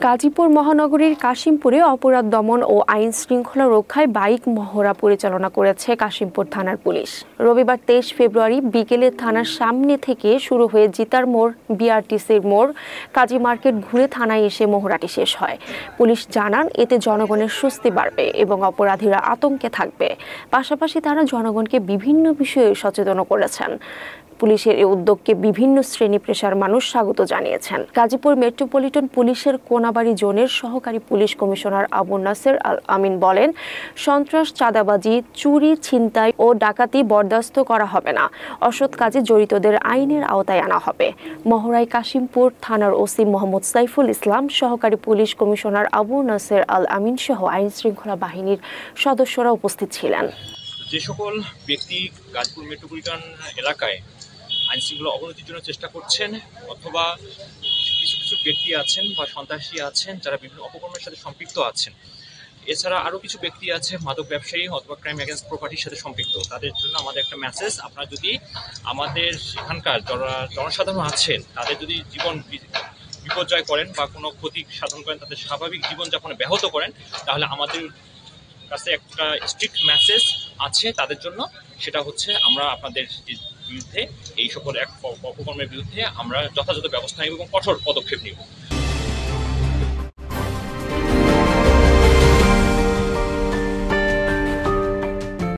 গাজীপুর মহানগরীর কাশিমপুরে অপরাধ দমন ও আইন শৃঙ্খলা রক্ষায় বাইক মহড়া পরিচালনা করেছে কাশিমপুর থানার পুলিশ। রবিবার 23 ফেব্রুয়ারি বিকেলে থানার সামনে থেকে শুরু হয়ে জিতার মোড়, বিআরটিসির মোড়, কাজী মার্কেট ঘুরে থানায় এসে মহড়াটি শেষ হয়। পুলিশ জানান, এতে জনগণের স্বস্তি বাড়বে এবং অপরাধীরা আতঙ্কে থাকবে। পাশাপাশি তারা জনগণকে বিভিন্ন বিষয়ে সচেতন করেছেন। পুলিশের এই উদ্যোগকে বিভিন্ন শ্রেণী পেশার মানুষ স্বাগত জানিয়েছেন। গাজীপুর মেট্রোপলিটন পুলিশের কোনাবাড়ি জোনের সহকারী পুলিশ কমিশনার আবু নাসের আল আমিন বলেন, সন্ত্রাস, চাঁদাবাজি, চুরি, ছিনতাই ও ডাকাতি বরদাস্ত করা হবে না। অসৎ কাজে জড়িতদের আইনের আওতায় আনা হবে। মহড়ায় কাশিমপুর থানার ওসি মোহাম্মদ সাইফুল ইসলাম, সহকারী পুলিশ কমিশনার আবু নাসের আল আমিন সহ আইন শৃঙ্খলা বাহিনীর সদস্যরা উপস্থিত ছিলেন। যে সকল ব্যক্তি গাজীপুর মেট্রোপলিটন এলাকায় আইন শৃঙ্খলা অবনতির জন্য চেষ্টা করছেন অথবা কিছু কিছু ব্যক্তি আছেন বা সন্ত্রাসী আছেন যারা বিভিন্ন অপকর্মের সাথে সম্পৃক্ত আছেন, এছাড়া আরও কিছু ব্যক্তি আছে মাদক ব্যবসায়ী অথবা ক্রাইম এগেন্স্ট প্রপার্টির সাথে সম্পৃক্ত, তাদের জন্য আমাদের একটা মেসেজ, আপনারা যদি আমাদের এখানকার জনসাধারণ আছেন তাদের যদি জীবন বিপর্যয় করেন বা কোনো ক্ষতি সাধন করেন, তাদের স্বাভাবিক জীবনযাপনে ব্যাহত করেন, তাহলে আমাদের কাছে একটা স্ট্রিক্ট মেসেজ আছে তাদের জন্য। সেটা হচ্ছে, আমরা আপনাদের বিরুদ্ধে এই সকল অপকর্মের বিরুদ্ধে আমরা যথাযথ ব্যবস্থা নেব এবং কঠোর পদক্ষেপ নেব।